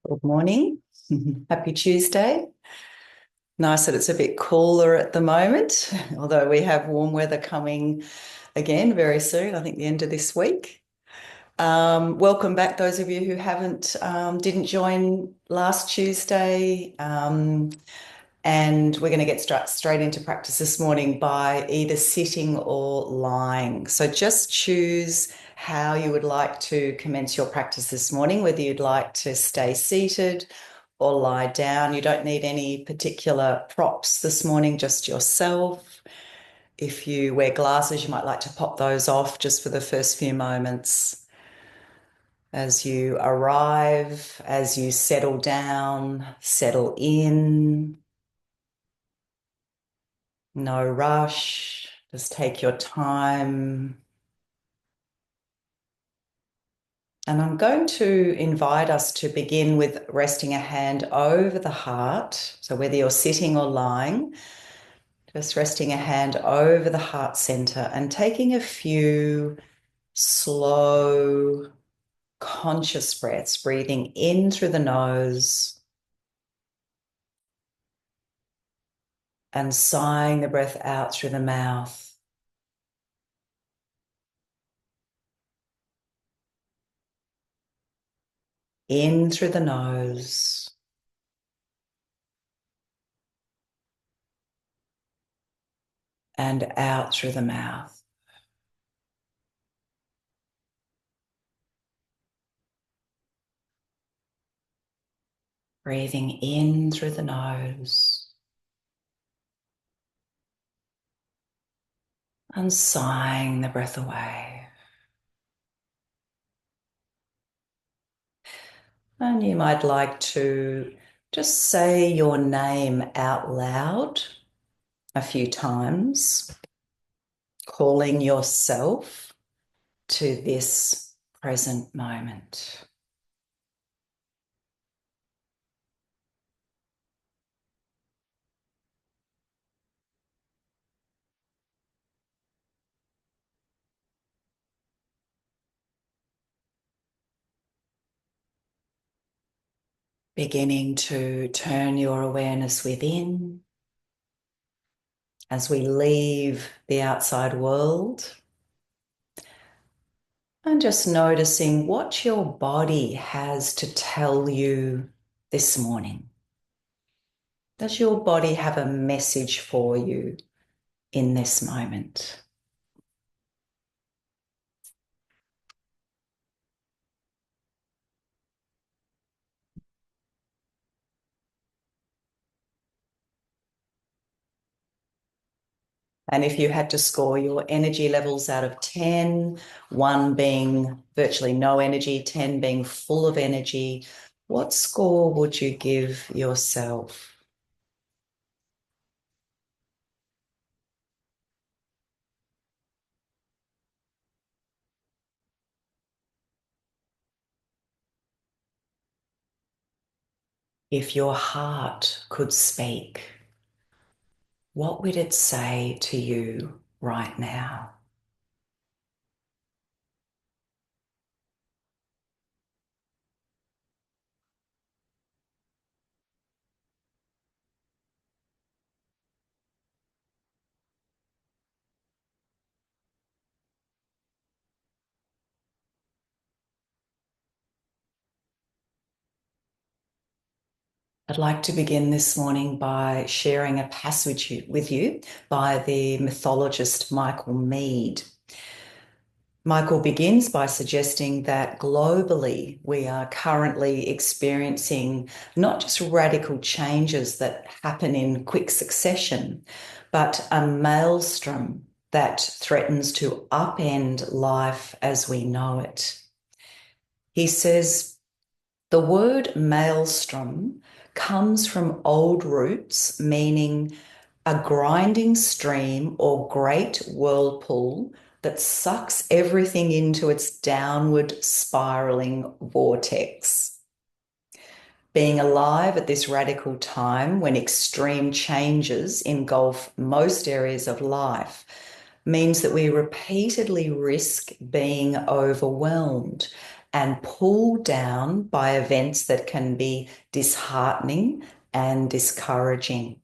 Good morning. Happy Tuesday. Nice that it's a bit cooler at the moment, although we have warm weather coming again very soon, I think the end of this week. Welcome back, those of you who didn't join last Tuesday. And we're going to get straight into practice this morning by either sitting or lying. So just choose how you would like to commence your practice this morning, whether you'd like to stay seated or lie down. You don't need any particular props this morning, just yourself. If you wear glasses, you might like to pop those off just for the first few moments. As you arrive, as you settle down, settle in. No rush, just take your time. And I'm going to invite us to begin with resting a hand over the heart. So whether you're sitting or lying, just resting a hand over the heart center and taking a few slow, conscious breaths, breathing in through the nose and sighing the breath out through the mouth. In through the nose and out through the mouth. Breathing in through the nose and sighing the breath away. And you might like to just say your name out loud a few times, calling yourself to this present moment. Beginning to turn your awareness within as we leave the outside world. And just noticing what your body has to tell you this morning. Does your body have a message for you in this moment? And if you had to score your energy levels out of 10, 1 being virtually no energy, 10 being full of energy, what score would you give yourself? If your heart could speak, what would it say to you right now? I'd like to begin this morning by sharing a passage with you by the mythologist Michael Meade. Michael begins by suggesting that globally we are currently experiencing not just radical changes that happen in quick succession, but a maelstrom that threatens to upend life as we know it. He says, the word maelstrom comes from old roots meaning a grinding stream or great whirlpool that sucks everything into its downward spiraling vortex. Being alive at this radical time when extreme changes engulf most areas of life means that we repeatedly risk being overwhelmed and pulled down by events that can be disheartening and discouraging.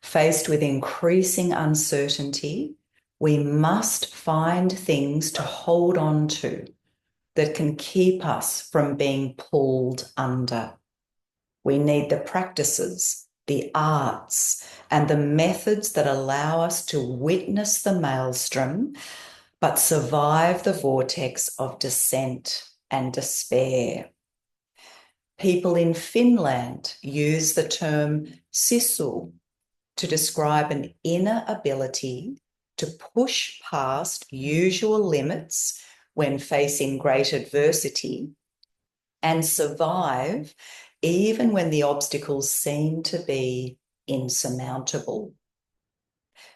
Faced with increasing uncertainty, we must find things to hold on to that can keep us from being pulled under. We need the practices, the arts, and the methods that allow us to witness the maelstrom, but survive the vortex of dissent and despair. People in Finland use the term sisu to describe an inner ability to push past usual limits when facing great adversity and survive even when the obstacles seem to be insurmountable.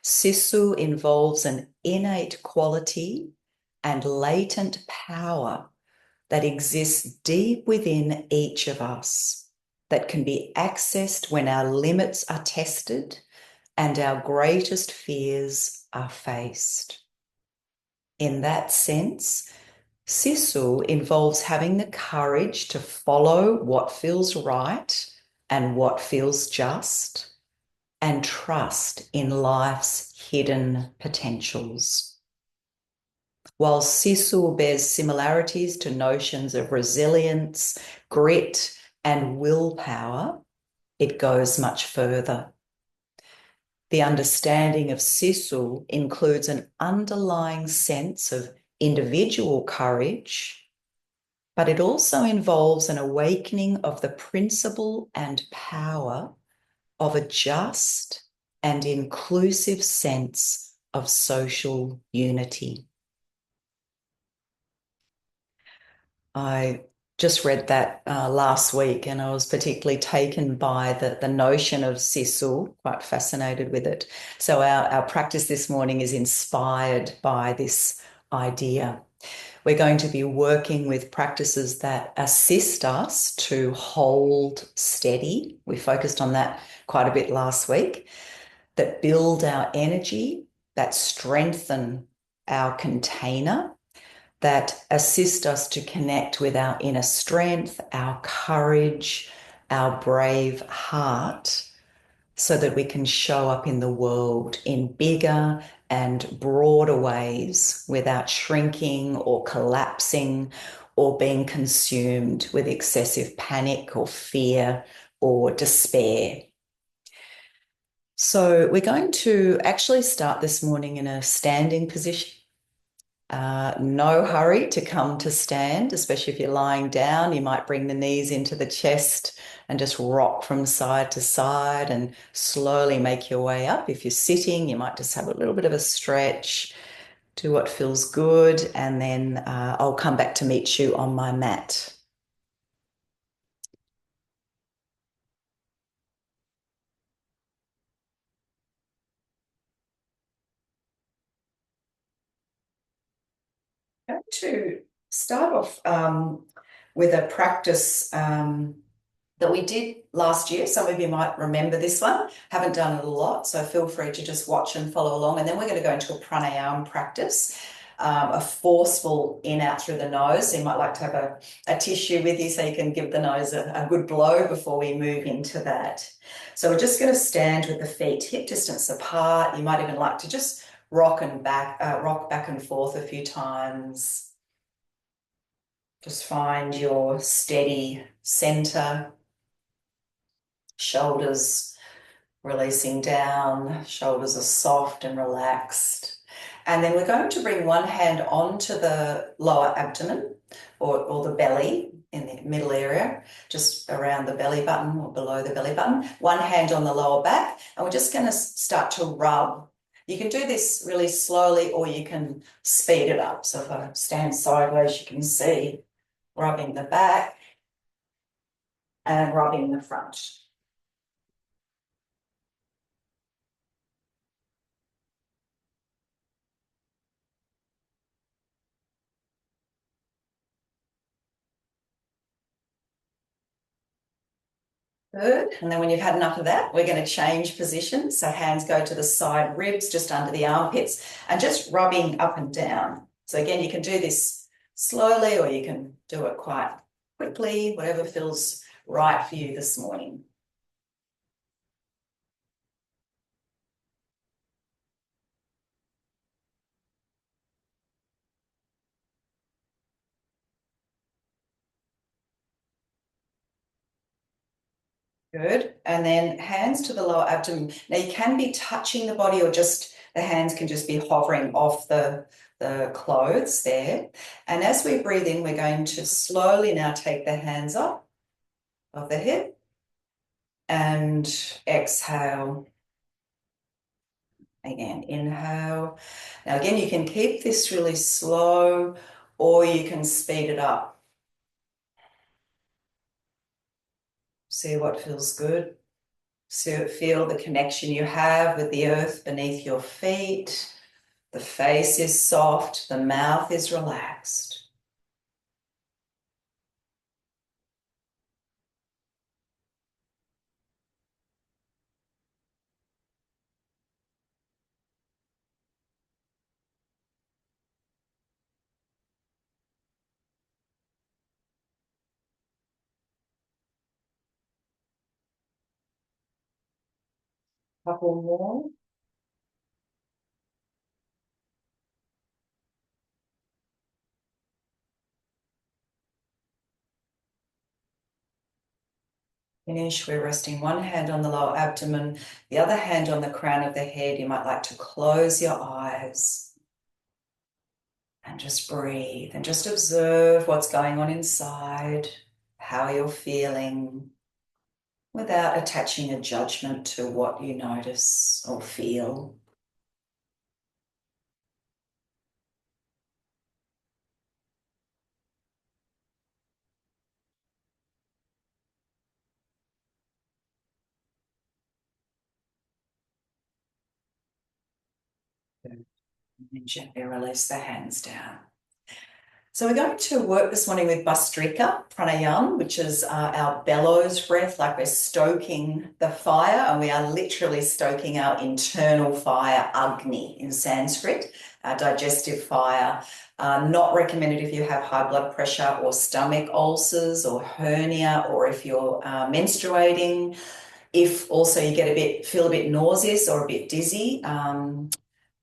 Sisu involves an innate quality and latent power that exists deep within each of us that can be accessed when our limits are tested and our greatest fears are faced. In that sense, Sisu involves having the courage to follow what feels right and what feels just, and trust in life's hidden potentials. While Sisu bears similarities to notions of resilience, grit, and willpower, it goes much further. The understanding of Sisu includes an underlying sense of individual courage, but it also involves an awakening of the principle and power of a just and inclusive sense of social unity. I just read that last week, and I was particularly taken by the notion of sisu, quite fascinated with it. So our practice this morning is inspired by this idea. We're going to be working with practices that assist us to hold steady. We focused on that quite a bit last week, that build our energy, that strengthen our container, that assist us to connect with our inner strength, our courage, our brave heart, so that we can show up in the world in bigger and broader ways without shrinking or collapsing or being consumed with excessive panic or fear or despair. So we're going to actually start this morning in a standing position. No hurry to come to stand, especially if you're lying down. You might bring the knees into the chest and just rock from side to side and slowly make your way up. If you're sitting, you might just have a little bit of a stretch, do what feels good, and then I'll come back to meet you on my mat. I'm going to start off with a practice that we did last year. Some of you might remember this one. Haven't done it a lot, so feel free to just watch and follow along. And then we're going to go into a pranayama practice, a forceful in out through the nose. So you might like to have a tissue with you so you can give the nose a good blow before we move into that. So we're just going to stand with the feet hip distance apart. You might even like to just rock back and forth a few times. Just find your steady center. Shoulders releasing down, shoulders are soft and relaxed. And then we're going to bring one hand onto the lower abdomen or the belly in the middle area, just around the belly button or below the belly button. One hand on the lower back, and we're just going to start to rub. You can do this really slowly or you can speed it up. So if I stand sideways, you can see rubbing the back and rubbing the front. Good. And then when you've had enough of that, we're going to change positions. So hands go to the side ribs, just under the armpits, and just rubbing up and down. So again, you can do this slowly, or you can do it quite quickly, whatever feels right for you this morning. Good. And then hands to the lower abdomen. Now you can be touching the body, or just the hands can just be hovering off the clothes there. And as we breathe in, we're going to slowly now take the hands up of the hip and exhale. Again, inhale. Now again, you can keep this really slow, or you can speed it up. See what feels good. So feel the connection you have with the earth beneath your feet. The face is soft, the mouth is relaxed. Couple more. Finish. We're resting one hand on the lower abdomen, the other hand on the crown of the head. You might like to close your eyes and just breathe and just observe what's going on inside, how you're feeling, without attaching a judgment to what you notice or feel. And then gently release the hands down. So we're going to work this morning with Bastrika Pranayam, which is our bellows breath, like we're stoking the fire, and we are literally stoking our internal fire, Agni in Sanskrit, our digestive fire. Not recommended if you have high blood pressure or stomach ulcers or hernia, or if you're menstruating. If also you feel a bit nauseous or a bit dizzy,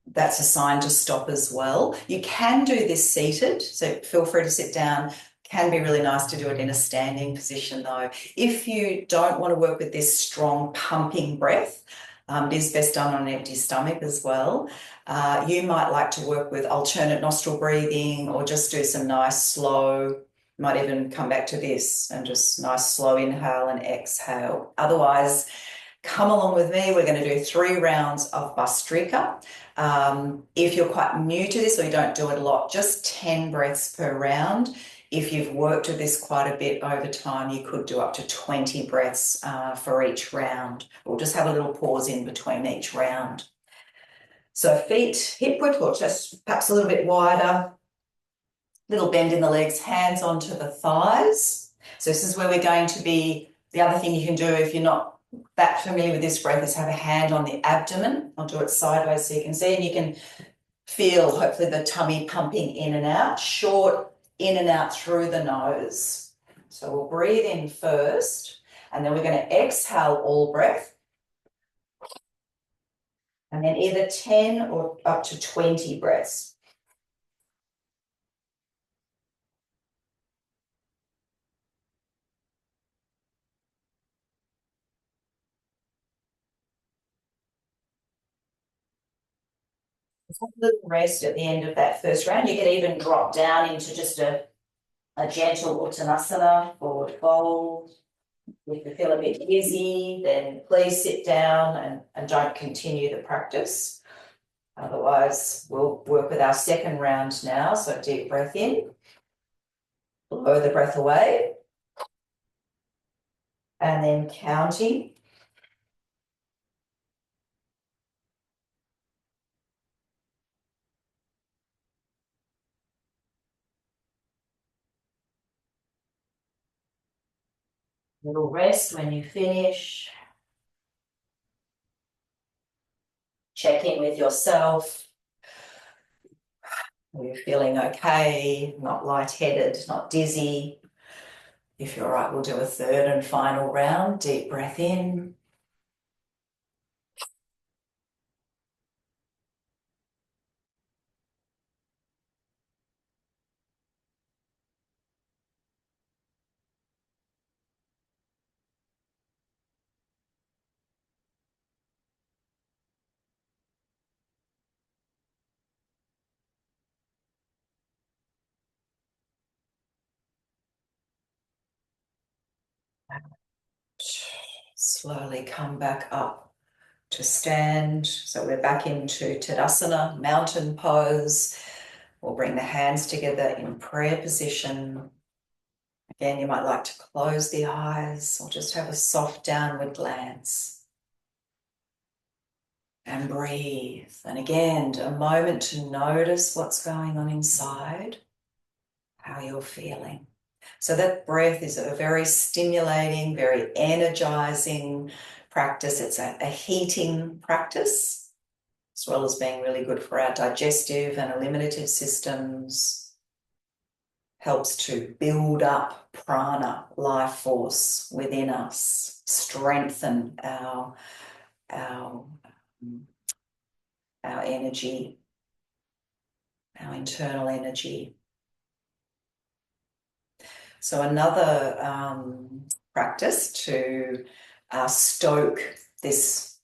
that's a sign to stop as well. You can do this seated, so feel free to sit down. Can be really nice to do it in a standing position though. If you don't want to work with this strong pumping breath, it is best done on an empty stomach as well. You might like to work with alternate nostril breathing, or just do some nice slow, might even come back to this and just nice slow inhale and exhale. Otherwise, come along with me. We're going to do 3 rounds of Bastrika. If you're quite new to this or you don't do it a lot, just 10 breaths per round. If you've worked with this quite a bit over time, you could do up to 20 breaths for each round. We'll just have a little pause in between each round. So feet hip width, or just perhaps a little bit wider. Little bend in the legs, hands onto the thighs. So this is where we're going to be. The other thing you can do if you're not that familiar with this breath is have a hand on the abdomen. I'll do it sideways so you can see, and you can feel hopefully the tummy pumping in and out, short in and out through the nose. So we'll breathe in first, and then we're going to exhale all breath, and then either 10 or up to 20 breaths. Have a little rest at the end of that first round. You can even drop down into just a gentle Uttanasana, forward fold. If you feel a bit dizzy, then please sit down and don't continue the practice. Otherwise, we'll work with our second round now. So deep breath in, blow the breath away, and then counting. Little rest when you finish. Check in with yourself. Are you feeling okay? Not lightheaded, not dizzy? If you're all right, we'll do a third and final round. Deep breath in. Slowly come back up to stand. So we're back into Tadasana, mountain pose. We'll bring the hands together in prayer position. Again, you might like to close the eyes or just have a soft downward glance and breathe. And again, a moment to notice what's going on inside, how you're feeling. So that breath is a very stimulating, very energizing practice. It's a heating practice, as well as being really good for our digestive and eliminative systems. Helps to build up prana, life force within us, strengthen our, our energy, our internal energy. So another practice to stoke this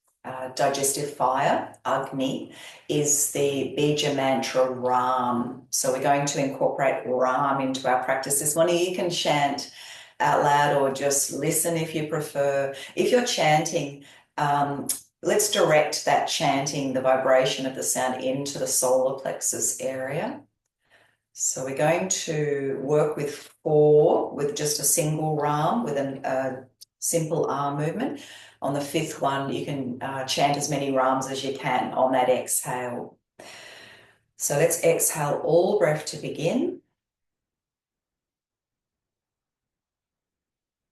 digestive fire, Agni, is the Bija mantra Ram. So we're going to incorporate Ram into our practice this morning. You can chant out loud or just listen if you prefer. If you're chanting, let's direct that chanting, the vibration of the sound, into the solar plexus area. So we're going to work with 4 with just a single Ram with a simple arm movement. On the 5th one, you can chant as many Rams as you can on that exhale. So let's exhale all breath to begin.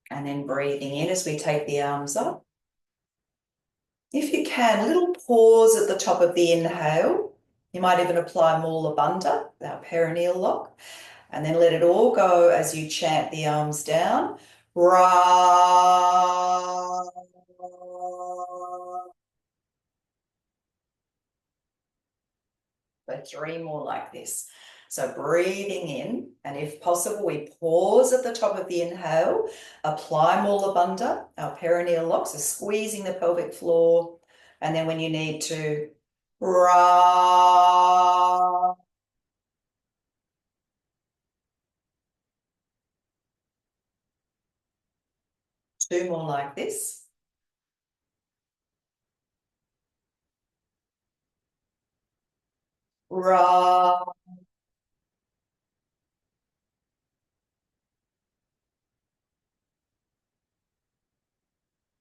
And then breathing in as we take the arms up. If you can, a little pause at the top of the inhale. You might even apply Mula Bandha, our perineal lock. And then let it all go as you chant the arms down. Ra. So 3 more like this. So breathing in, and if possible, we pause at the top of the inhale, apply Mula Bandha, our perineal lock, so squeezing the pelvic floor. And then when you need to, Ra. 2 more like this. Ra.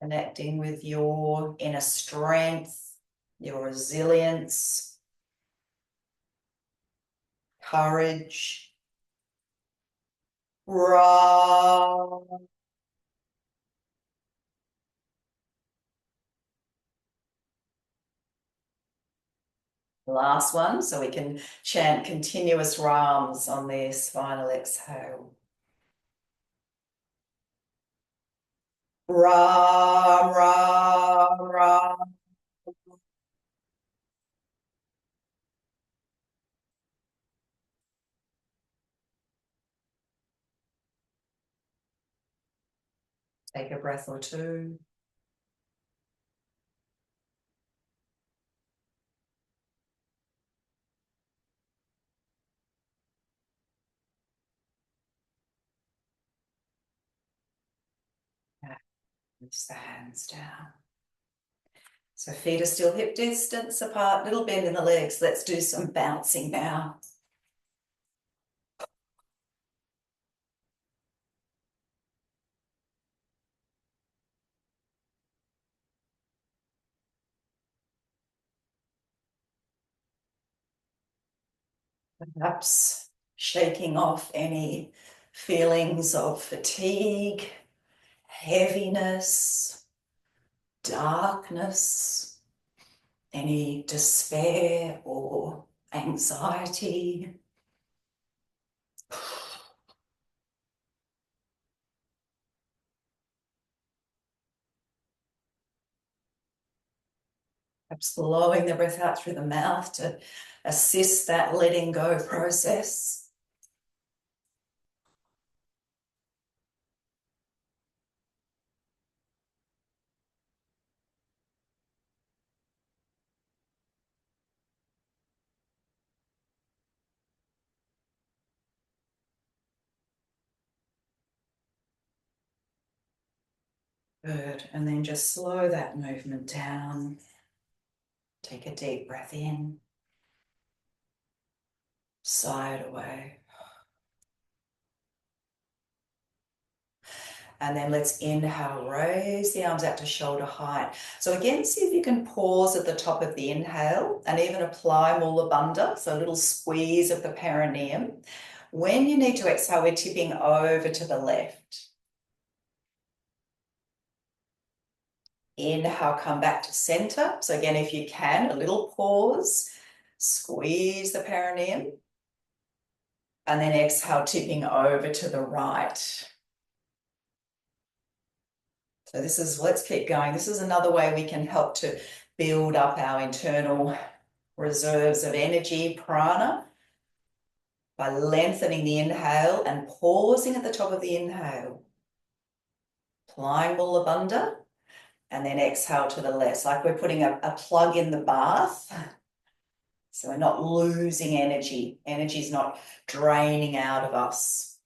Connecting with your inner strength, your resilience, courage. Ra. Last one, so we can chant continuous Rams on this final exhale. Ram, Ram, Ram. Take a breath or two. Release the hands down. So feet are still hip distance apart, little bend in the legs. Let's do some bouncing now. Perhaps shaking off any feelings of fatigue, heaviness, darkness, any despair or anxiety. Perhaps blowing the breath out through the mouth to assist that letting go process. Good. And then just slow that movement down. Take a deep breath in, sigh it away. And then let's inhale, raise the arms out to shoulder height. So again, see if you can pause at the top of the inhale and even apply Mula Bandha, so a little squeeze of the perineum. When you need to exhale, we're tipping over to the left. Inhale, come back to center. So again, if you can, a little pause, squeeze the perineum, and then exhale, tipping over to the right. So this is, let's keep going. This is another way we can help to build up our internal reserves of energy, prana, by lengthening the inhale and pausing at the top of the inhale. Applying Mula Bandha, and then exhale to the left, like we're putting a plug in the bath. So we're not losing energy. Energy is not draining out of us.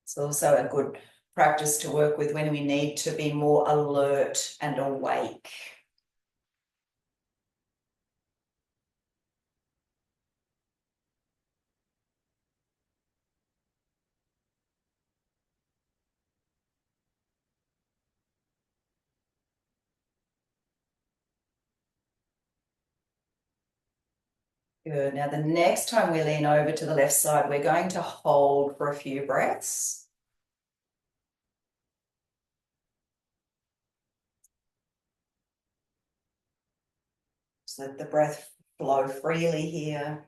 It's also a good practice to work with when we need to be more alert and awake. Good. Now, the next time we lean over to the left side, we're going to hold for a few breaths. So let the breath flow freely here.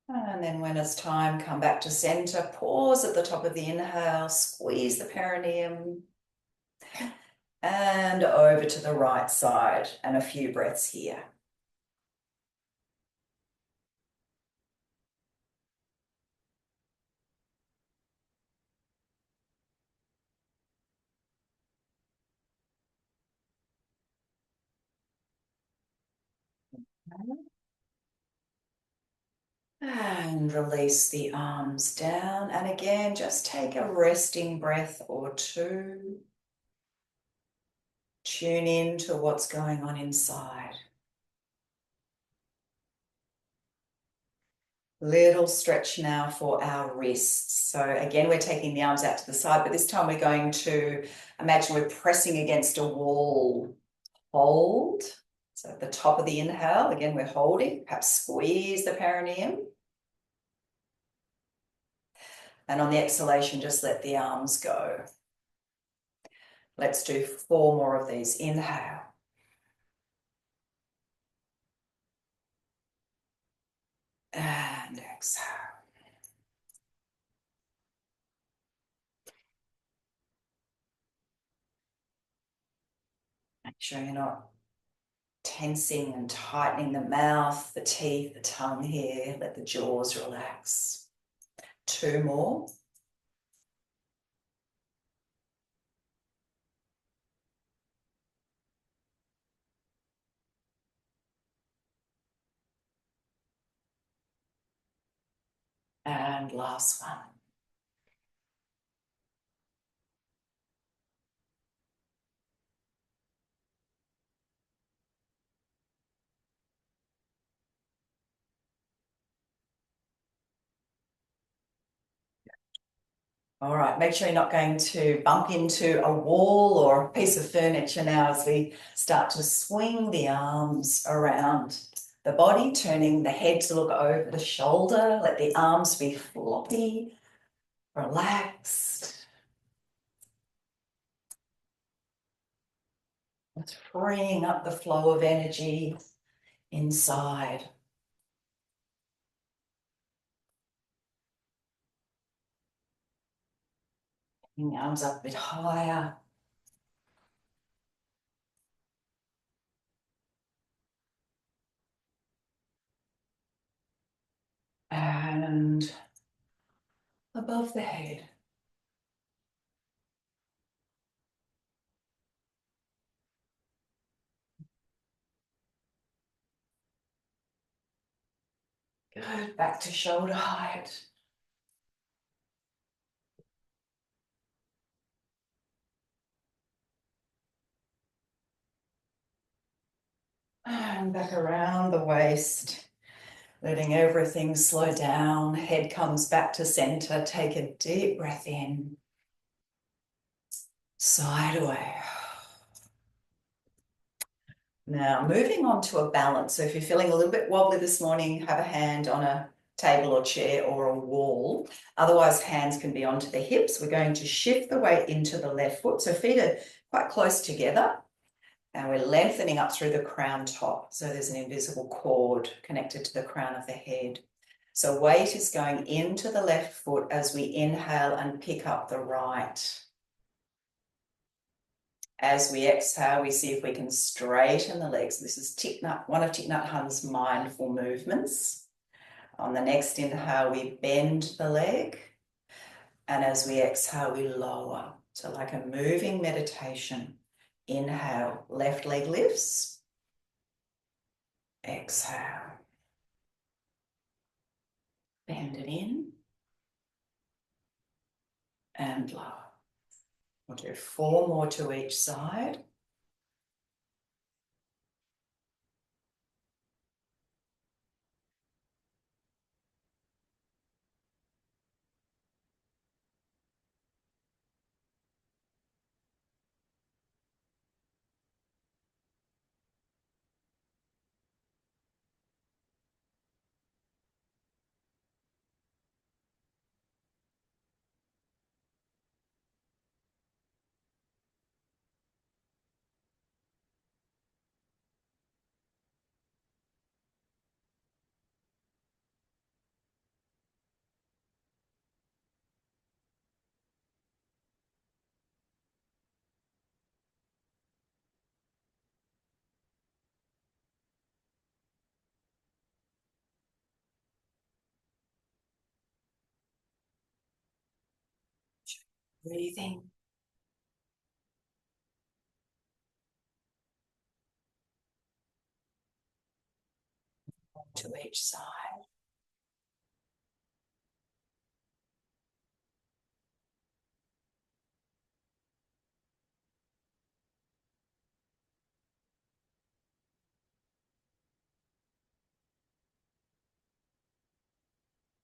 And then when it's time, come back to center, pause at the top of the inhale, squeeze the perineum, and over to the right side, and a few breaths here. And release the arms down. And again, just take a resting breath or two. Tune in to what's going on inside. Little stretch now for our wrists. So again, we're taking the arms out to the side, but this time we're going to imagine we're pressing against a wall. Hold. So at the top of the inhale, again, we're holding, perhaps squeeze the perineum. And on the exhalation, just let the arms go. Let's do 4 more of these. Inhale. And exhale. Make sure you're not tensing and tightening the mouth, the teeth, the tongue here. Let the jaws relax. 2 more. And last one. All right, make sure you're not going to bump into a wall or a piece of furniture now as we start to swing the arms around the body, turning the head to look over the shoulder. Let the arms be floppy, relaxed. It's freeing up the flow of energy inside. Bring the arms up a bit higher. And above the head. Good, back to shoulder height. And back around the waist, letting everything slow down. Head comes back to center. Take a deep breath in. Side away. Now, moving on to a balance. So if you're feeling a little bit wobbly this morning, have a hand on a table or chair or a wall. Otherwise, hands can be onto the hips. We're going to shift the weight into the left foot. So feet are quite close together. And we're lengthening up through the crown top. So there's an invisible cord connected to the crown of the head. So weight is going into the left foot as we inhale and pick up the right. As we exhale, we see if we can straighten the legs. This is one of Thich Nhat Hanh's mindful movements. On the next inhale, we bend the leg. And as we exhale, we lower. So like a moving meditation. Inhale, left leg lifts. Exhale. Bend it in. And lower. We'll do 4 more to each side. Breathing. To each side.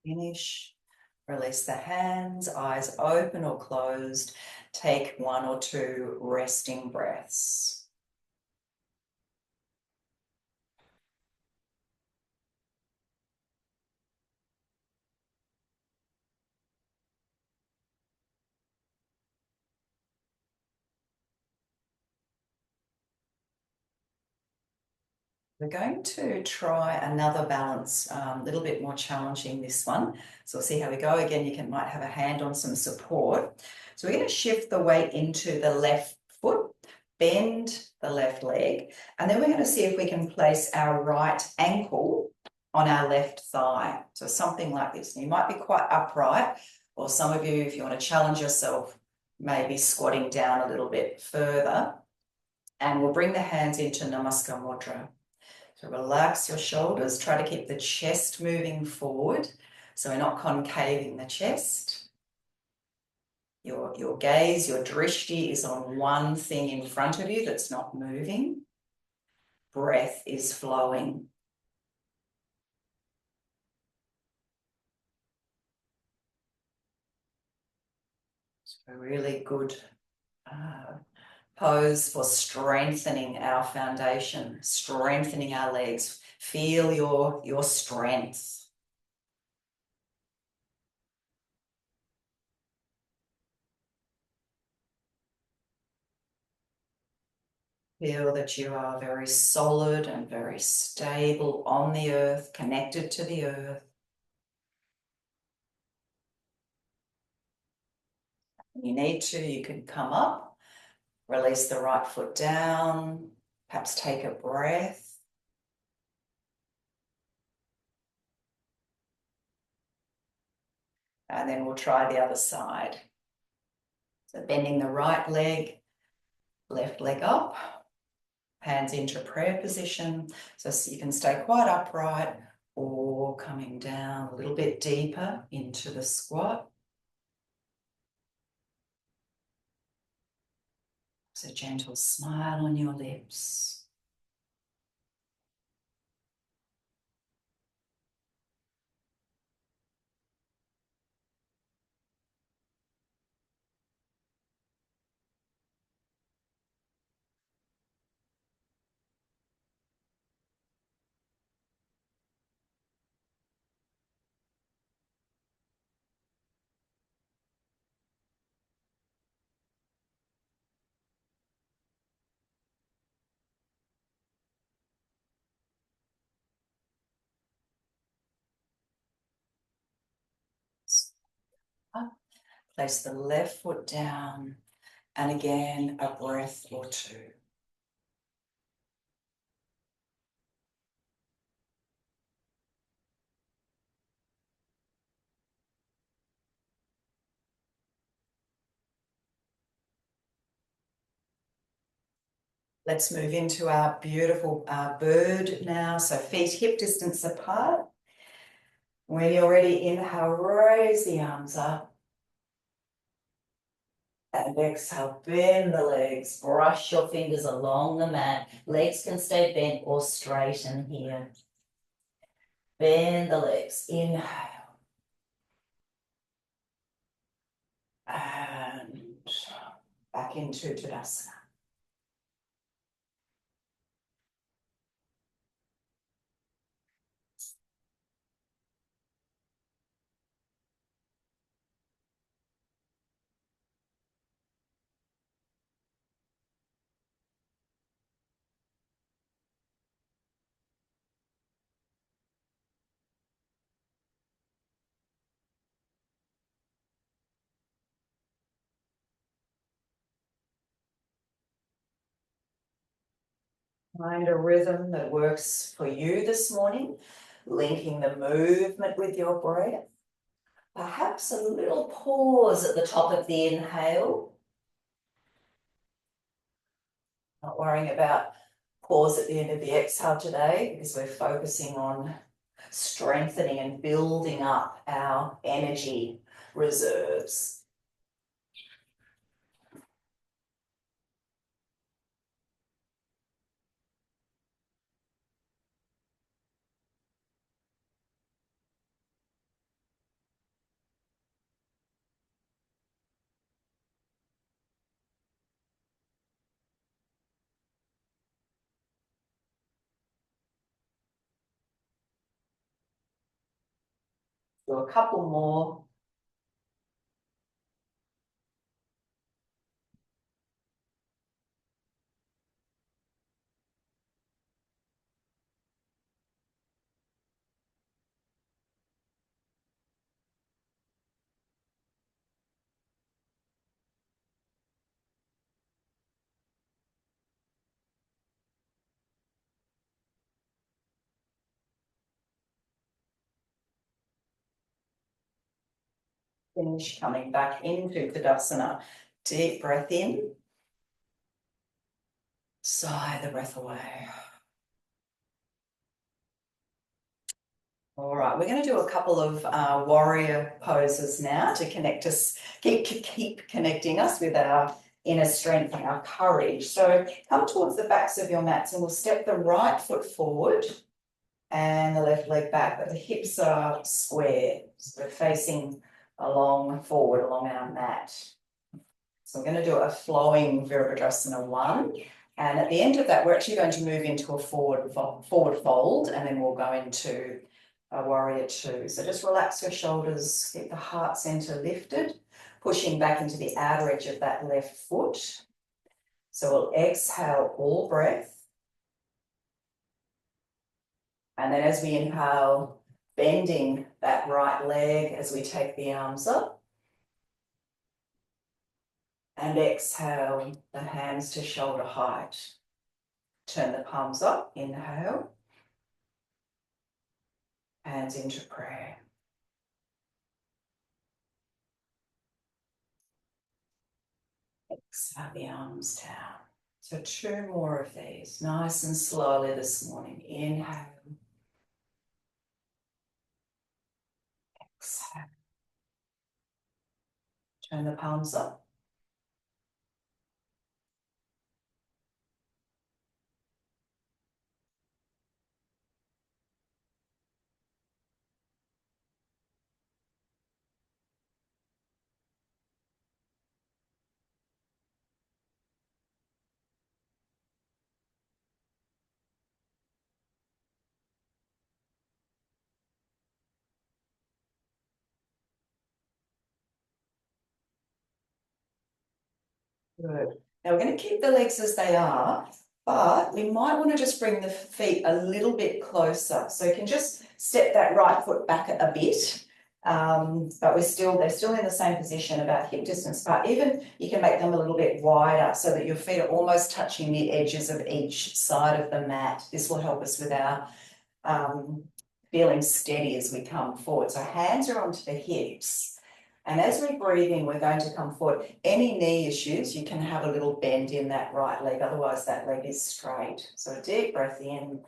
Finish. Release the hands, eyes open or closed. Take 1 or 2 resting breaths. We're going to try another balance, a little bit more challenging this one. So we'll see how we go. Again, you might have a hand on some support. So we're going to shift the weight into the left foot, bend the left leg, and then we're going to see if we can place our right ankle on our left thigh. So something like this. And you might be quite upright, or some of you, if you want to challenge yourself, maybe squatting down a little bit further. And we'll bring the hands into Namaskar Mudra. So relax your shoulders, try to keep the chest moving forward. So we're not concaving the chest. Your gaze, your drishti is on one thing in front of you that's not moving. Breath is flowing. So a really good pose for strengthening our foundation, strengthening our legs. Feel your strength. Feel that you are very solid and very stable on the earth, connected to the earth. When you need to, you can come up, release the right foot down, perhaps take a breath. And then we'll try the other side. So bending the right leg, left leg up, hands into prayer position. So you can stay quite upright or coming down a little bit deeper into the squat. So gentle smile on your lips. Up. Place the left foot down and again a breath or two. Let's move into our beautiful bird now. So feet hip distance apart. When you're ready, inhale, raise the arms up. And exhale, bend the legs. Brush your fingers along the mat. Legs can stay bent or straighten here. Bend the legs. Inhale. And back into Tadasana. Find a rhythm that works for you this morning, linking the movement with your breath. Perhaps a little pause at the top of the inhale. Not worrying about pause at the end of the exhale today because we're focusing on strengthening and building up our energy reserves. Do a couple more. Finish coming back into Tadasana. Deep breath in. Sigh the breath away. All right, we're going to do a couple of warrior poses now to connect us, keep connecting us with our inner strength and our courage. So come towards the backs of your mats and we'll step the right foot forward and the left leg back, but the hips are square. So we're facing forward along our mat. So we're going to do a flowing Virabhadrasana 1. And at the end of that, we're actually going to move into a forward fold, and then we'll go into a warrior 2. So just relax your shoulders, keep the heart center lifted, pushing back into the outer edge of that left foot. So we'll exhale all breath. And then as we inhale, bending that right leg as we take the arms up. And exhale, the hands to shoulder height. Turn the palms up, inhale. Hands into prayer. Exhale the arms down. So 2 more of these, nice and slowly this morning. Inhale. Exhale. Turn the palms up. Good. Now we're going to keep the legs as they are, but we might want to just bring the feet a little bit closer. So you can just step that right foot back a bit, but they're still in the same position about hip distance. But even you can make them a little bit wider so that your feet are almost touching the edges of each side of the mat. This will help us with our feeling steady as we come forward. So hands are onto the hips. And as we breathe in, we're going to come forward. Any knee issues, you can have a little bend in that right leg, otherwise that leg is straight. So a deep breath in,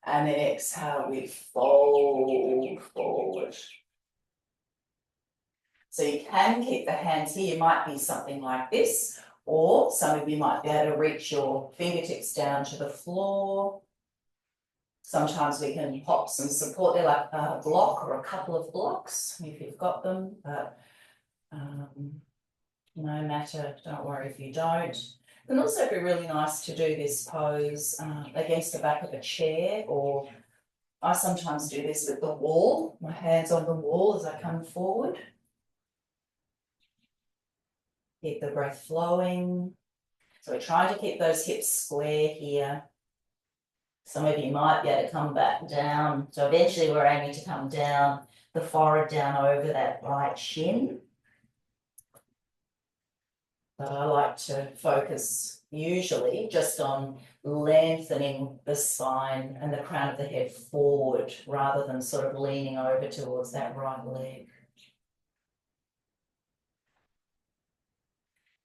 and then exhale, we fold forward. So you can keep the hands here. You might be something like this, or some of you might be able to reach your fingertips down to the floor. Sometimes we can pop some support there, like a block or a couple of blocks, if you've got them, but no matter, don't worry if you don't. It can also be really nice to do this pose against the back of a chair, or I sometimes do this with the wall, my hands on the wall as I come forward. Keep the breath flowing. So we're trying to keep those hips square here. Some of you might be able to come back down. So eventually we're aiming to come down, the forehead down over that right shin. But I like to focus usually just on lengthening the spine and the crown of the head forward rather than sort of leaning over towards that right leg.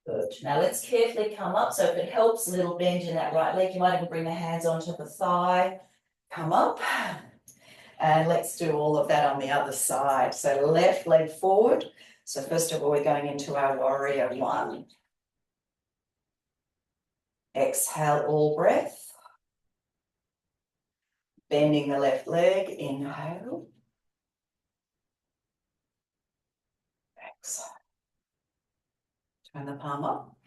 Good. Now let's carefully come up. So if it helps, a little bend in that right leg. You might even bring the hands onto the thigh. Come up. And let's do all of that on the other side. So left leg forward. So first of all, we're going into our warrior 1. Exhale all breath. Bending the left leg, inhale. Exhale. Turn the palm up.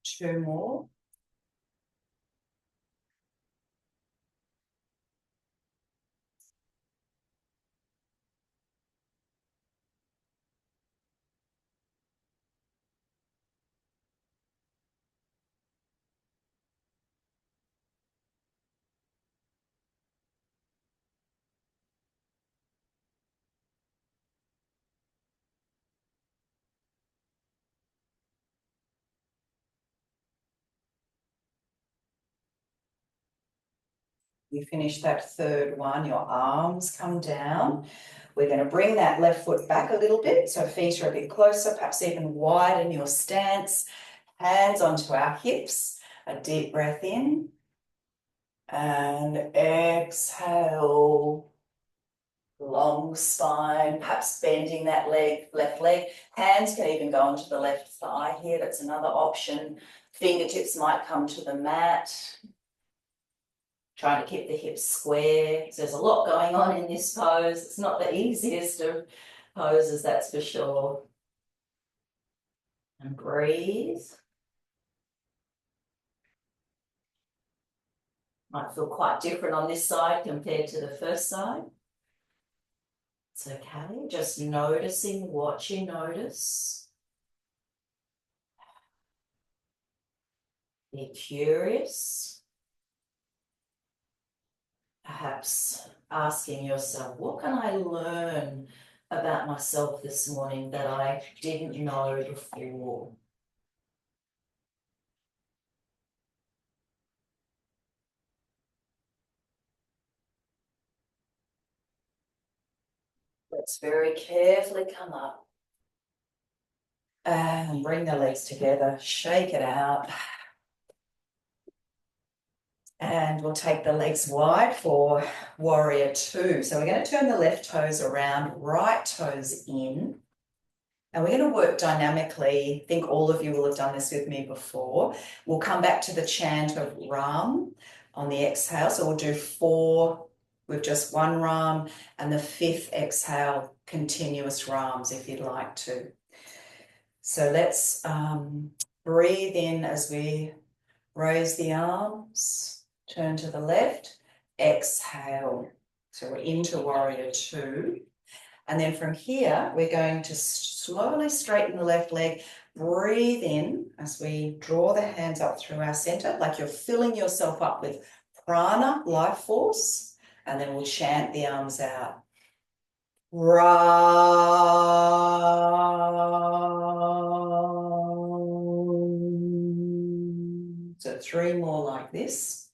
Two more. You finish that third one, your arms come down. We're going to bring that left foot back a little bit, so feet are a bit closer, perhaps even widen your stance. Hands onto our hips, a deep breath in. And exhale. Long spine, perhaps bending that leg, left leg. Hands can even go onto the left thigh here. That's another option. Fingertips might come to the mat. Trying to keep the hips square. So there's a lot going on in this pose. It's not the easiest of poses, that's for sure. And breathe. Might feel quite different on this side compared to the first side. It's okay, just noticing what you notice. Be curious. Perhaps asking yourself, what can I learn about myself this morning that I didn't know before? Let's very carefully come up and bring the legs together, shake it out. And we'll take the legs wide for warrior two. So we're going to turn the left toes around, right toes in. And we're going to work dynamically. I think all of you will have done this with me before. We'll come back to the chant of Ram on the exhale. So we'll do 4 with just 1 Ram, and the 5th exhale, continuous Rams if you'd like to. So let's breathe in as we raise the arms. Turn to the left, exhale. So we're into warrior two. And then from here, we're going to slowly straighten the left leg. Breathe in as we draw the hands up through our center, like you're filling yourself up with prana, life force. And then we'll chant the arms out. Ra. So 3 more like this.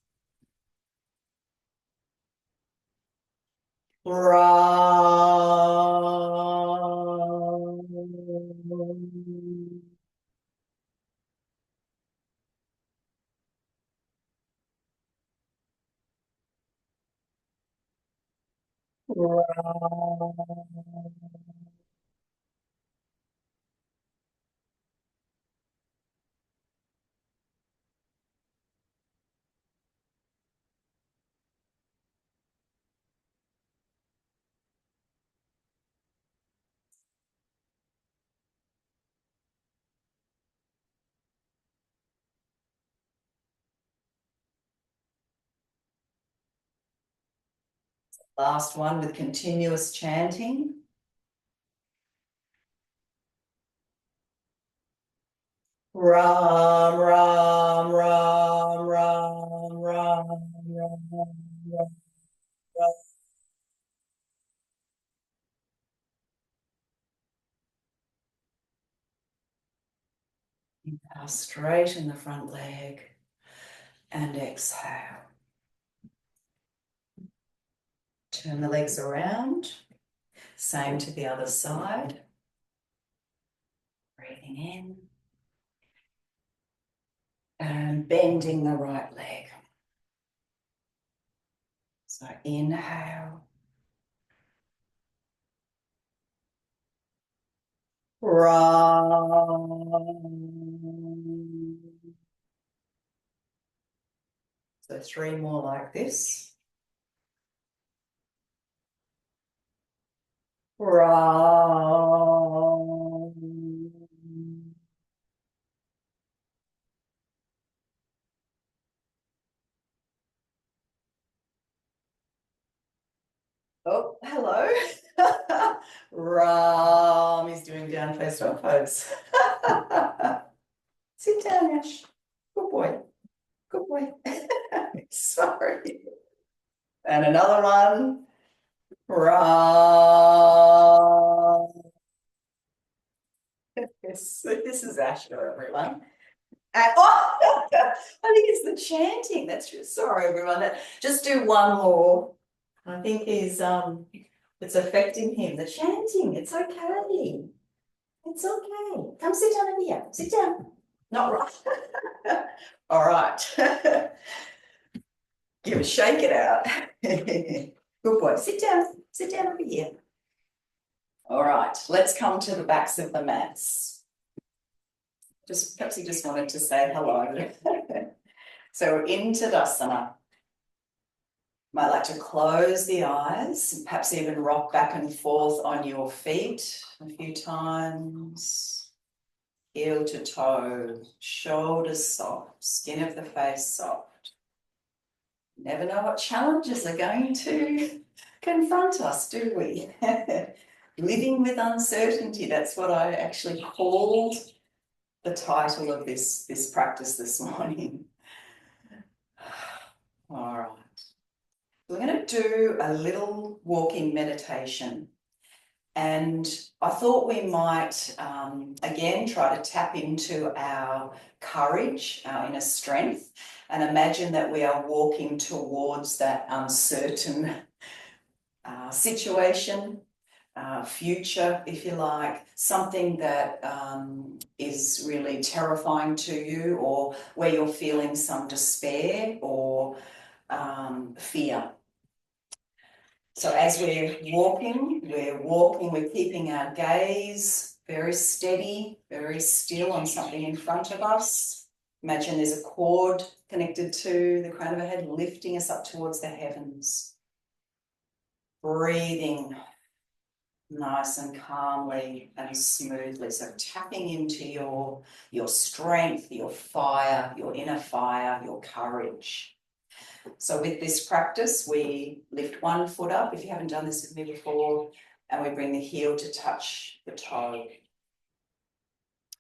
Last one with continuous chanting. Ram, Ram, Ram, Ram, Ram, Ram, Ram, Ram. Inhale, straighten the front leg and exhale. Turn the legs around. Same to the other side. Breathing in. And bending the right leg. So inhale. Ram. So 3 more like this. Ram. Oh, hello. Ram is doing down face dog pose. Sit down, Ash. Good boy. Good boy. Sorry. And another one. Ram. This is Asha, everyone. Oh, I think it's the chanting. That's just, sorry, everyone. Just do one more. I think he's it's affecting him. The chanting. It's okay. It's okay. Come sit down over here. Sit down. Not right. All right. Give it, shake it out. Good boy. Sit down. Sit down over here. All right. Let's come to the backs of the mats. Perhaps he just wanted to say hello. So we're in Tadasana. Might like to close the eyes and perhaps even rock back and forth on your feet a few times. Heel to toe, shoulders soft, skin of the face soft. Never know what challenges are going to confront us, do we? Living with uncertainty, that's what I actually called the title of this practice this morning. All right. We're going to do a little walking meditation. And I thought we might, again, try to tap into our courage, our inner strength, and imagine that we are walking towards that uncertain situation, future, if you like, something that is really terrifying to you, or where you're feeling some despair or fear. So as we're walking, we're keeping our gaze very steady, very still on something in front of us. Imagine there's a cord connected to the crown of our head, lifting us up towards the heavens. Breathing nice and calmly and smoothly. So tapping into your strength, your fire, your inner fire, your courage. So with this practice, we lift one foot up, if you haven't done this with me before, and we bring the heel to touch the toe.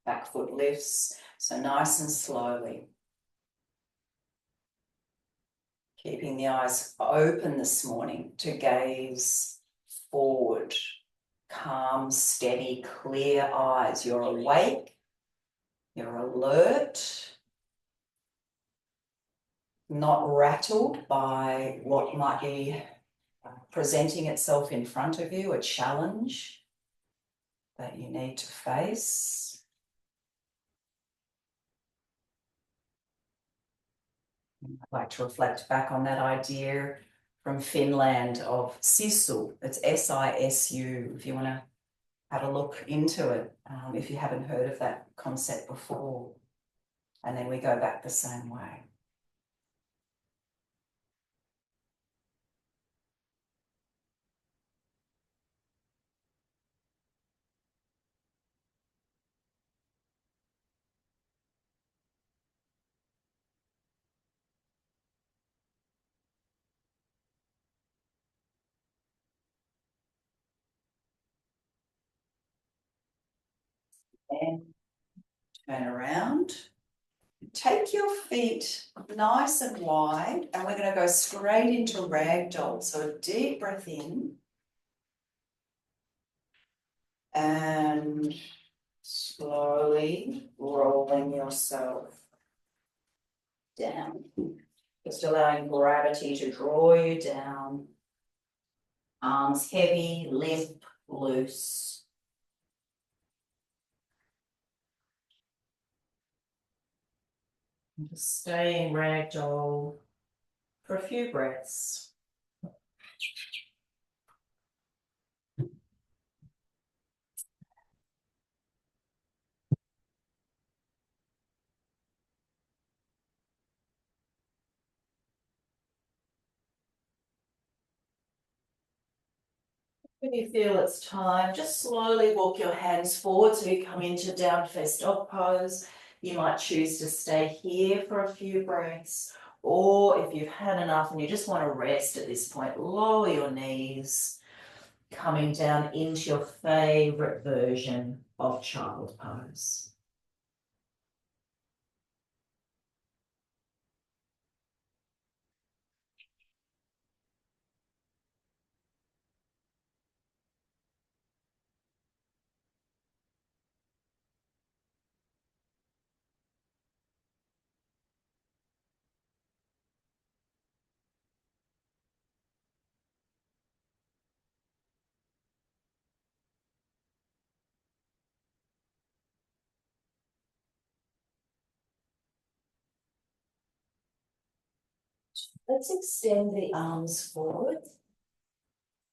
Back foot lifts, so nice and slowly. Keeping the eyes open this morning to gaze forward. Calm, steady, clear eyes. You're awake, you're alert, not rattled by what might be presenting itself in front of you, a challenge that you need to face. I'd like to reflect back on that idea from Finland of sisu. It's S-I-S-U, if you want to have a look into it, if you haven't heard of that concept before. And then we go back the same way. And turn around. Take your feet nice and wide, and we're going to go straight into ragdoll. So a deep breath in. And slowly rolling yourself down. Just allowing gravity to draw you down. Arms heavy, limp, loose. And just stay in ragdoll for a few breaths. When you feel it's time, just slowly walk your hands forward so you come into down face dog pose. You might choose to stay here for a few breaths, or if you've had enough and you just want to rest at this point, lower your knees, coming down into your favorite version of child pose. Let's extend the arms forward.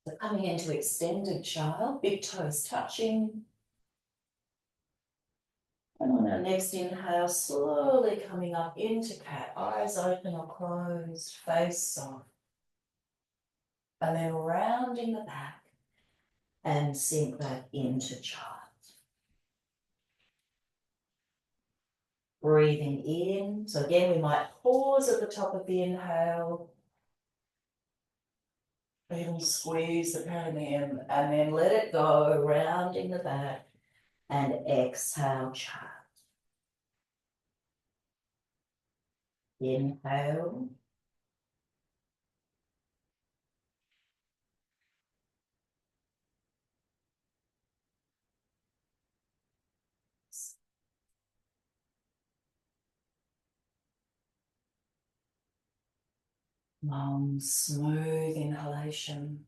So coming into extended child, big toes touching. And on our next inhale, slowly coming up into cat, eyes open or closed, face soft. and then rounding the back and sink back into child. Breathing in. So again, we might pause at the top of the inhale. Even squeeze the perineum and then let it go, rounding the back and exhale, child. Inhale. Long, smooth inhalation.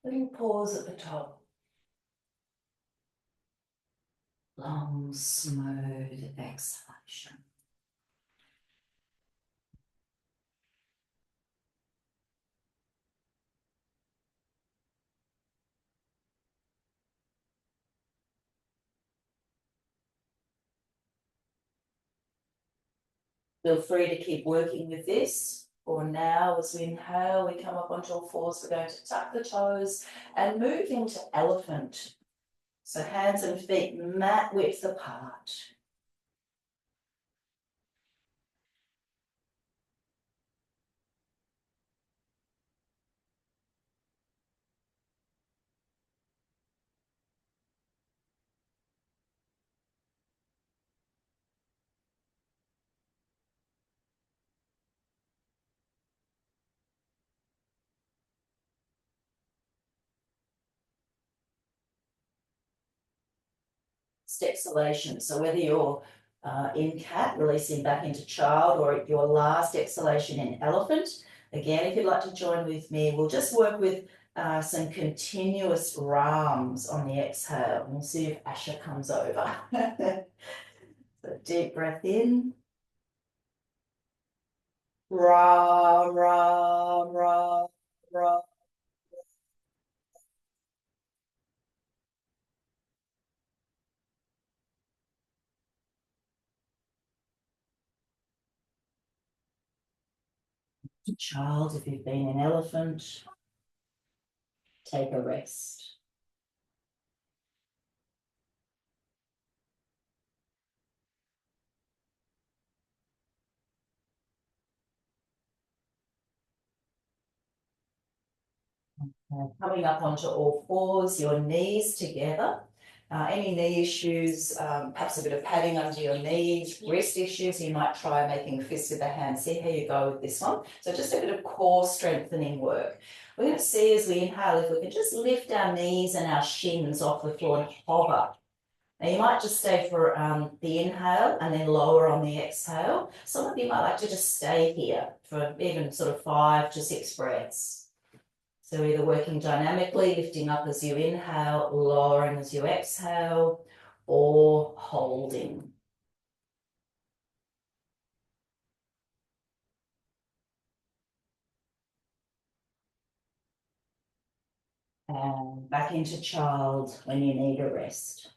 Little pause at the top. Long, smooth exhalation. Feel free to keep working with this. For now, as we inhale, we come up onto all fours. We're going to tuck the toes and move into elephant. So hands and feet mat width apart. Exhalation. So whether you're in cat, releasing back into child, or your last exhalation in elephant, again, if you'd like to join with me, we'll just work with some continuous rams on the exhale. We'll see if Asha comes over. So deep breath in. Ram, ram, ram, ram. Child, if you've been an elephant, take a rest. Coming up onto all fours, your knees together. Any knee issues, perhaps a bit of padding under your knees, wrist issues, you might try making fists with the hands. See how you go with this one. So just a bit of core strengthening work. We're going to see as we inhale if we can just lift our knees and our shins off the floor and hover. Now you might just stay for the inhale and then lower on the exhale. Some of you might like to just stay here for even sort of 5 to 6 breaths. So either working dynamically, lifting up as you inhale, lowering as you exhale, or holding. And back into child when you need a rest.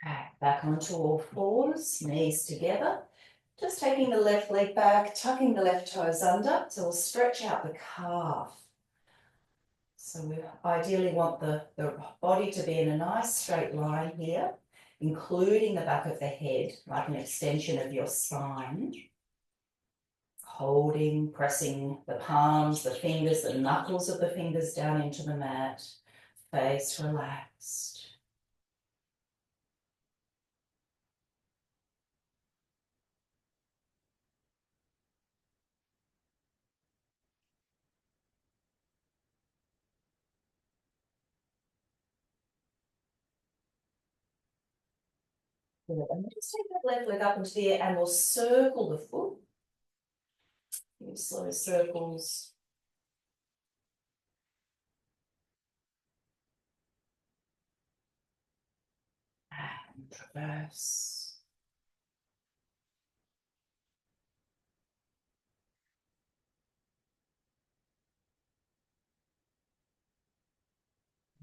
Okay, back onto all fours, knees together. Just taking the left leg back, tucking the left toes under. So we'll stretch out the calf. So we ideally want the body to be in a nice straight line here, including the back of the head, like an extension of your spine. Holding, pressing the palms, the fingers, the knuckles of the fingers down into the mat, face relaxed. Good. And just take that left leg up into the air and we'll circle the foot. Slow circles. And reverse.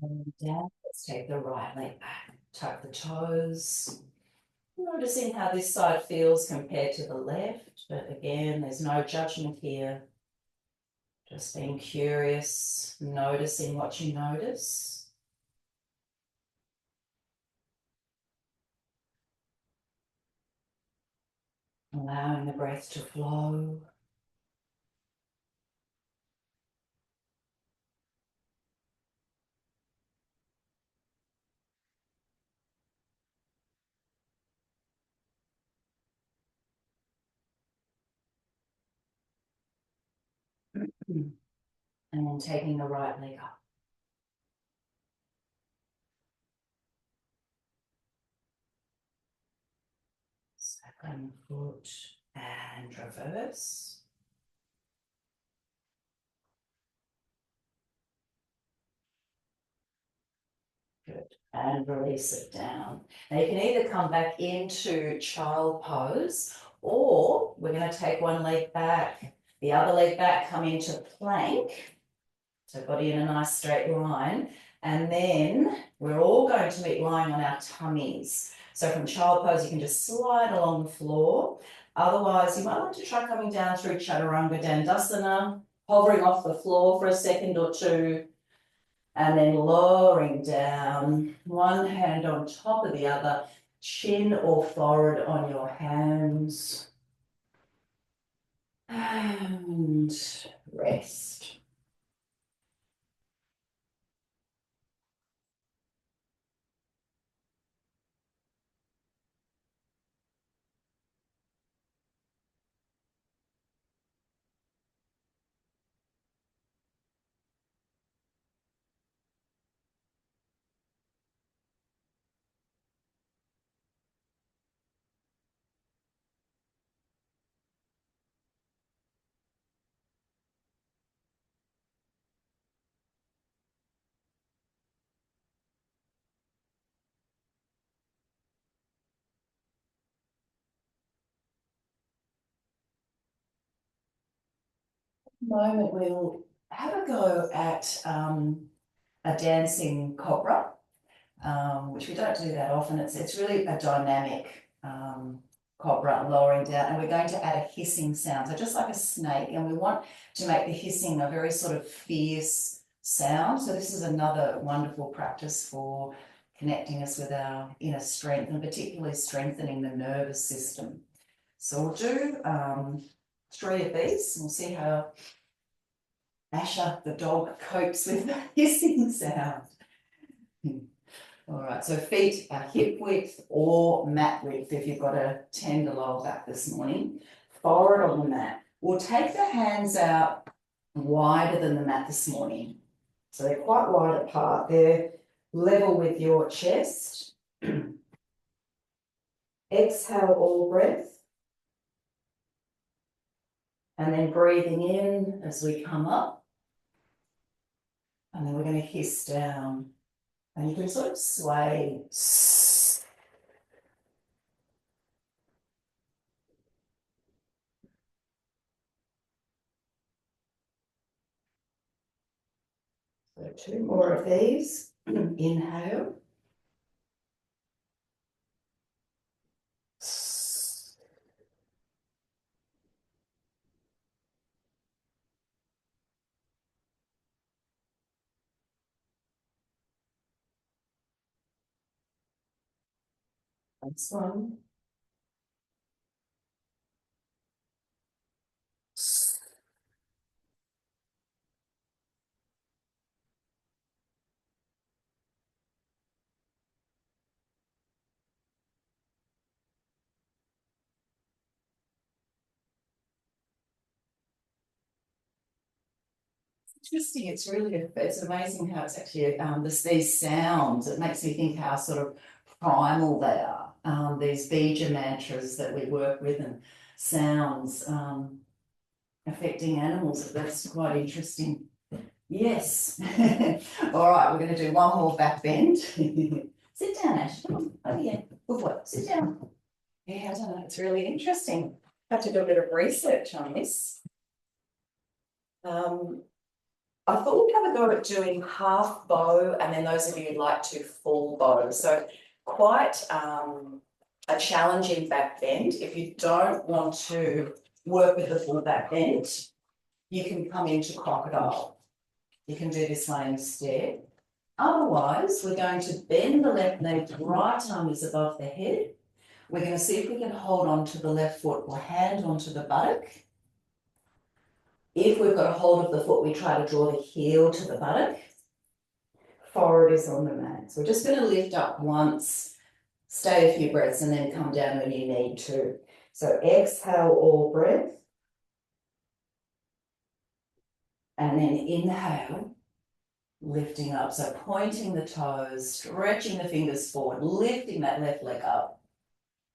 And down. Let's take the right leg back. Tuck the toes. Noticing how this side feels compared to the left, but again, there's no judgment here. Just being curious, noticing what you notice. Allowing the breath to flow. And then taking the right leg up. Second foot and reverse. Good. And release it down. Now you can either come back into child pose, or we're going to take one leg back, the other leg back, come into plank. So body in a nice straight line. And then we're all going to meet lying on our tummies. So from child pose, you can just slide along the floor. Otherwise, you might like to try coming down through Chaturanga Dandasana, hovering off the floor for a second or two, and then lowering down, one hand on top of the other, chin or forehead on your hands. And rest. Moment we'll have a go at a dancing cobra, which we don't do that often. It's really a dynamic cobra, lowering down, and we're going to add a hissing sound, so just like a snake, and we want to make the hissing a very sort of fierce sound. So this is another wonderful practice for connecting us with our inner strength, and particularly strengthening the nervous system. So we'll do 3 of these, and we'll see how Asha, the dog, copes with the hissing sound. All right, so feet are hip width or mat width if you've got a tender lower back this morning. Forward on the mat. We'll take the hands out wider than the mat this morning. So they're quite wide apart. They're level with your chest. Exhale all breath. And then breathing in as we come up. And then we're going to hiss down. And you can sort of sway. So 2 more of these. Inhale. Next one. Interesting. It's amazing how it's actually these sounds. It makes me think how sort of primal they are. These bija mantras that we work with and sounds affecting animals. That's quite interesting. Yes. All right, we're going to do one more back bend. Sit down, Ash. Oh yeah, good work. Sit down. Yeah, I don't know. It's really interesting. I had to do a bit of research on this. I thought we'd have a go at doing half bow, and then those of you who'd like to full bow. So quite a challenging back bend. If you don't want to work with the full back bend, you can come into crocodile. You can do this one instead. Otherwise, we're going to bend the left knee, right arm is above the head. We're going to see if we can hold on to the left foot or hand onto the buttock. If we've got a hold of the foot, we try to draw the heel to the buttock. Forward is on the mat. So we're just going to lift up once, stay a few breaths, and then come down when you need to. So exhale all breath. And then inhale, lifting up. So pointing the toes, stretching the fingers forward, lifting that left leg up,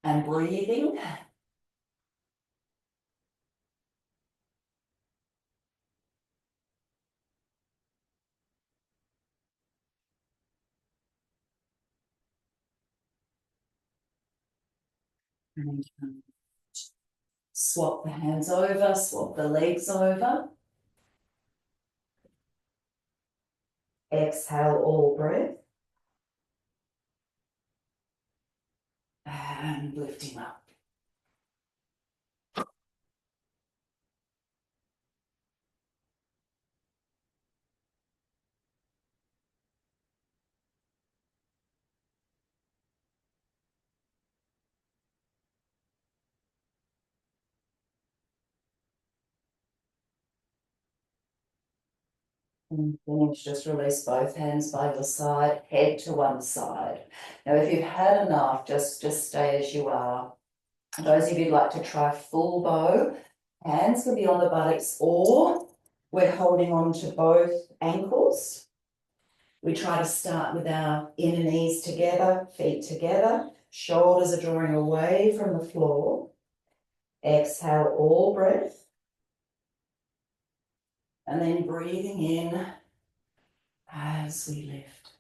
and breathing. And swap the hands over, swap the legs over. Exhale all breath. And lifting up. And finish, just release both hands by your side, head to one side. Now, if you've had enough, just stay as you are. Those of you who'd like to try full bow, hands can be on the buttocks, or we're holding on to both ankles. We try to start with our inner knees together, feet together, shoulders are drawing away from the floor. Exhale all breath. And then breathing in as we lift.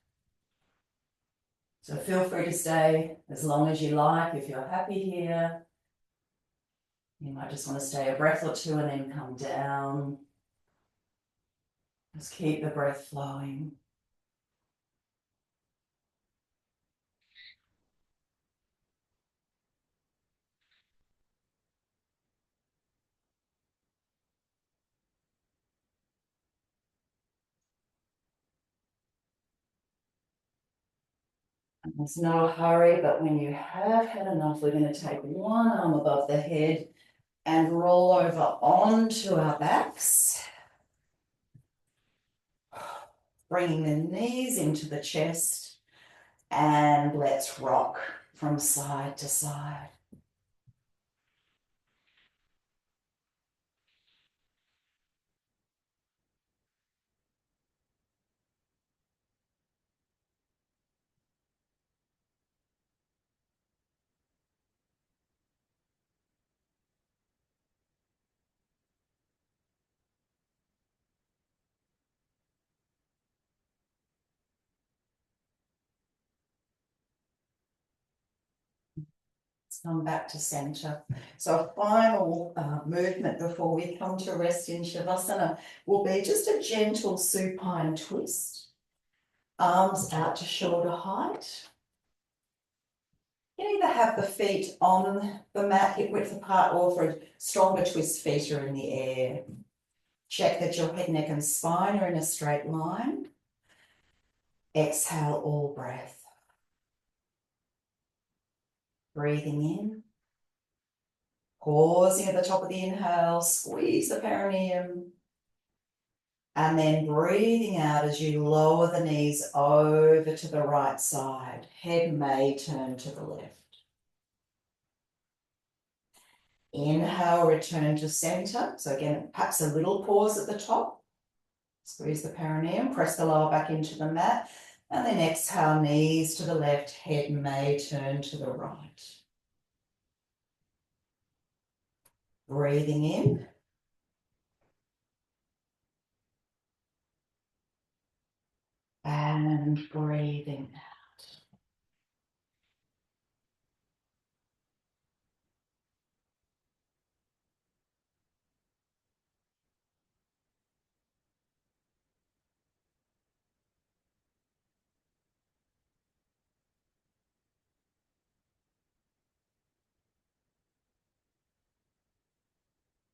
So feel free to stay as long as you like. If you're happy here, you might just want to stay a breath or two and then come down. Just keep the breath flowing. And there's no hurry, but when you have had enough, we're going to take one arm above the head and roll over onto our backs. Bringing the knees into the chest, and let's rock from side to side. Let's come back to center. So a final movement before we come to rest in Shavasana will be just a gentle supine twist. Arms out to shoulder height. You either have the feet on the mat, hip width apart, or for a stronger twist, feet are in the air. Check that your head, neck, and spine are in a straight line. Exhale all breath. Breathing in. Pausing at the top of the inhale, squeeze the perineum. And then breathing out as you lower the knees over to the right side. Head may turn to the left. Inhale, return to center. So again, perhaps a little pause at the top. Squeeze the perineum, press the lower back into the mat. And then exhale, knees to the left, head may turn to the right. Breathing in. And breathing out.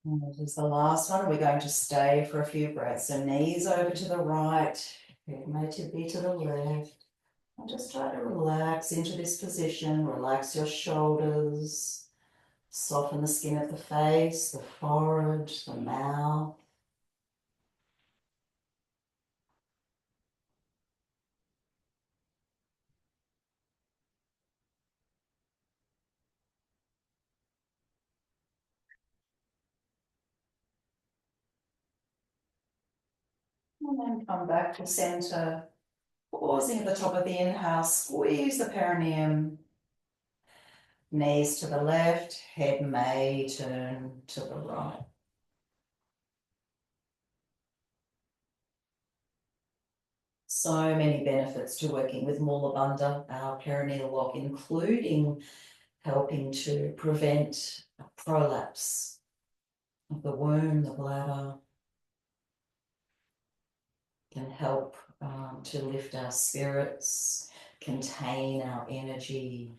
And this is the last one. We're going to stay for a few breaths. So knees over to the right, head may to be to the left. And just try to relax into this position. Relax your shoulders. Soften the skin of the face, the forehead, the mouth. And then come back to center. Pausing at the top of the inhale, squeeze the perineum. Knees to the left, head may turn to the right. So many benefits to working with Mula Bandha, our perineal lock, including helping to prevent a prolapse of the womb, the bladder, can help to lift our spirits, contain our energy.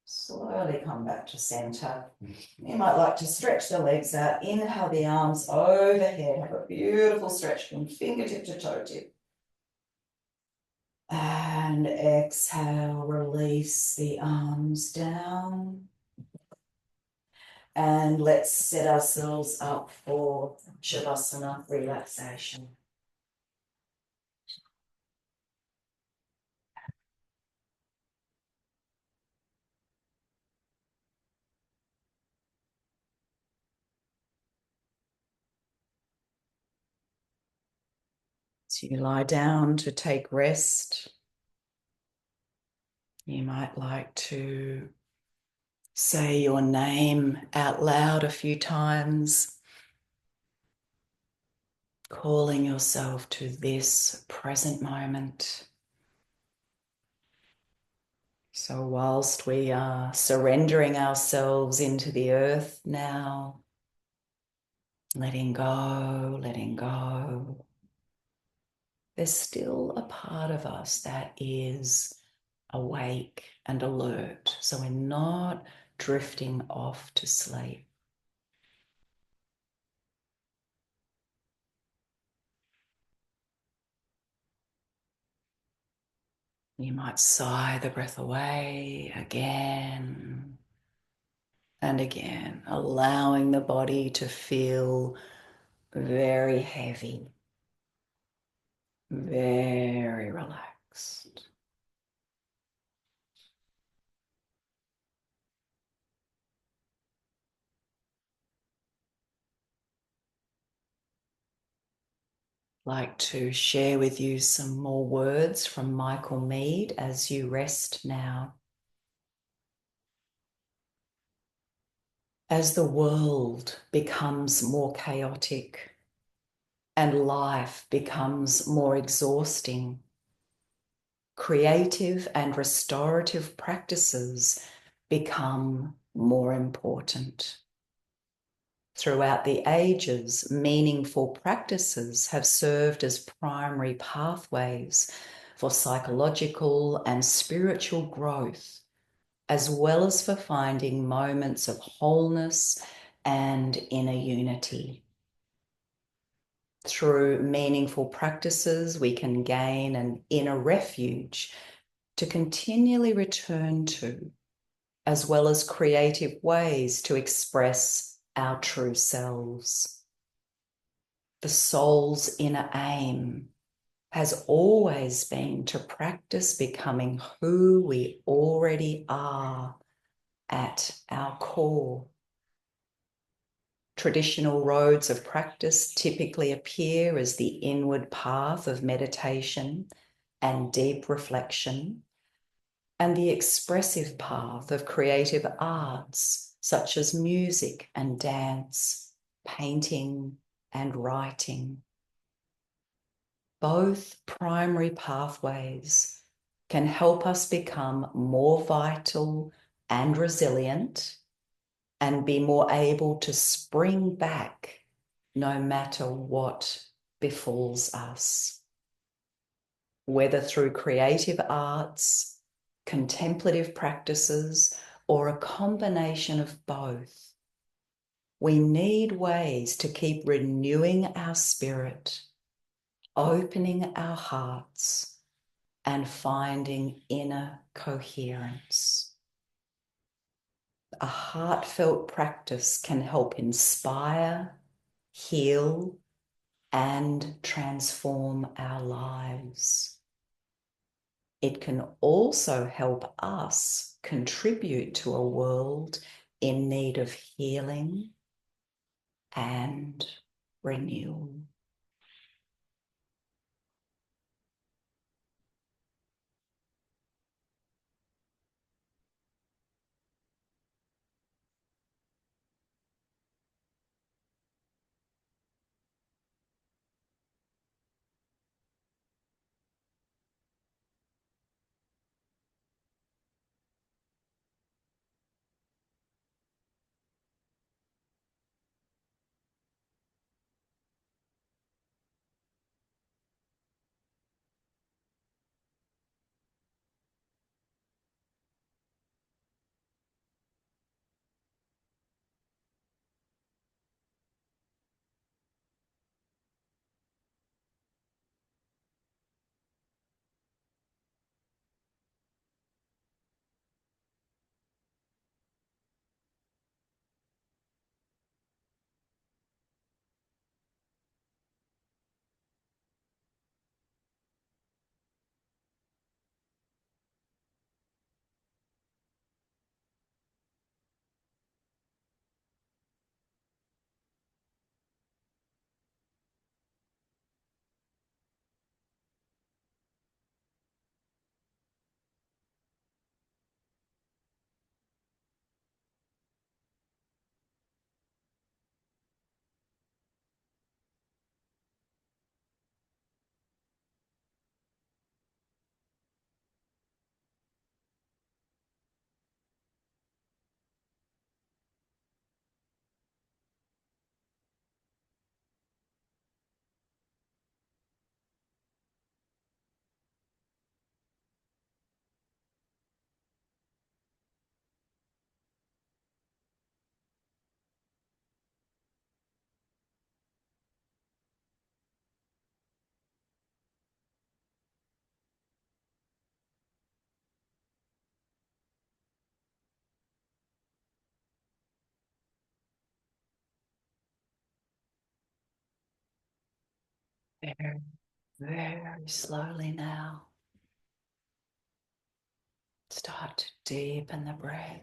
Slowly come back to center. You might like to stretch the legs out. Inhale the arms overhead. Have a beautiful stretch from fingertip to toe tip. And exhale, release the arms down. And let's set ourselves up for Shavasana relaxation. So you lie down to take rest. You might like to say your name out loud a few times, calling yourself to this present moment. So whilst we are surrendering ourselves into the earth now, letting go, there's still a part of us that is awake and alert. So we're not drifting off to sleep. You might sigh the breath away again and again, allowing the body to feel very heavy, very relaxed. Like to share with you some more words from Michael Meade as you rest now. As the world becomes more chaotic and life becomes more exhausting, creative and restorative practices become more important. Throughout the ages, meaningful practices have served as primary pathways for psychological and spiritual growth, as well as for finding moments of wholeness and inner unity. Through meaningful practices, we can gain an inner refuge to continually return to, as well as creative ways to express our true selves. The soul's inner aim has always been to practice becoming who we already are at our core. Traditional roads of practice typically appear as the inward path of meditation and deep reflection, and the expressive path of creative arts such as music and dance, painting and writing. Both primary pathways can help us become more vital and resilient and be more able to spring back no matter what befalls us. Whether through creative arts, contemplative practices, or a combination of both. We need ways to keep renewing our spirit, opening our hearts, and finding inner coherence. A heartfelt practice can help inspire, heal, and transform our lives. It can also help us contribute to a world in need of healing and renewal. Very, very slowly now, start to deepen the breath.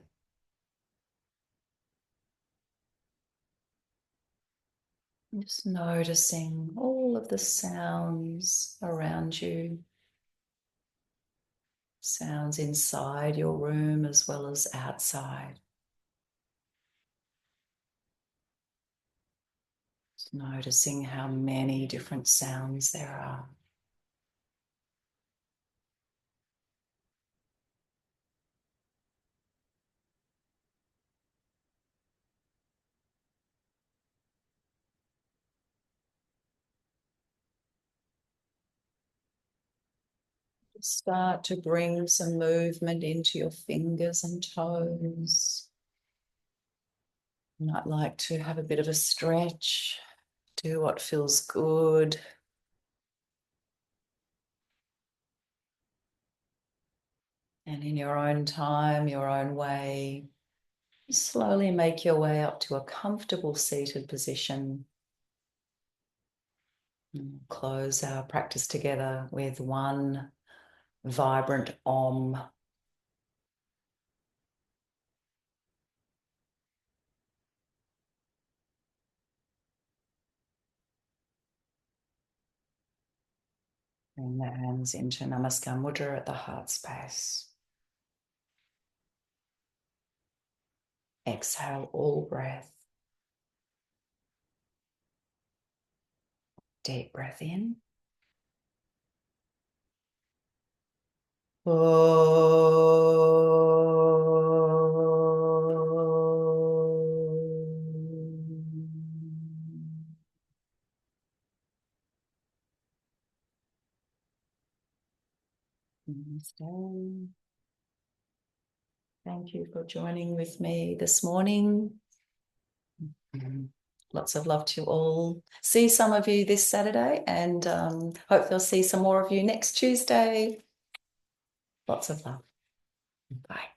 Just noticing all of the sounds around you, sounds inside your room as well as outside. Just noticing how many different sounds there are. Start to bring some movement into your fingers and toes. You might like to have a bit of a stretch, do what feels good. And in your own time, your own way, slowly make your way up to a comfortable seated position. And close our practice together with one vibrant Om. Bring the hands into Namaskar Mudra at the heart space. Exhale all breath. Deep breath in. Namaste. Thank you for joining with me this morning. Lots of love to you all. See some of you this Saturday, and hope they'll see some more of you next Tuesday. Lots of love. Bye.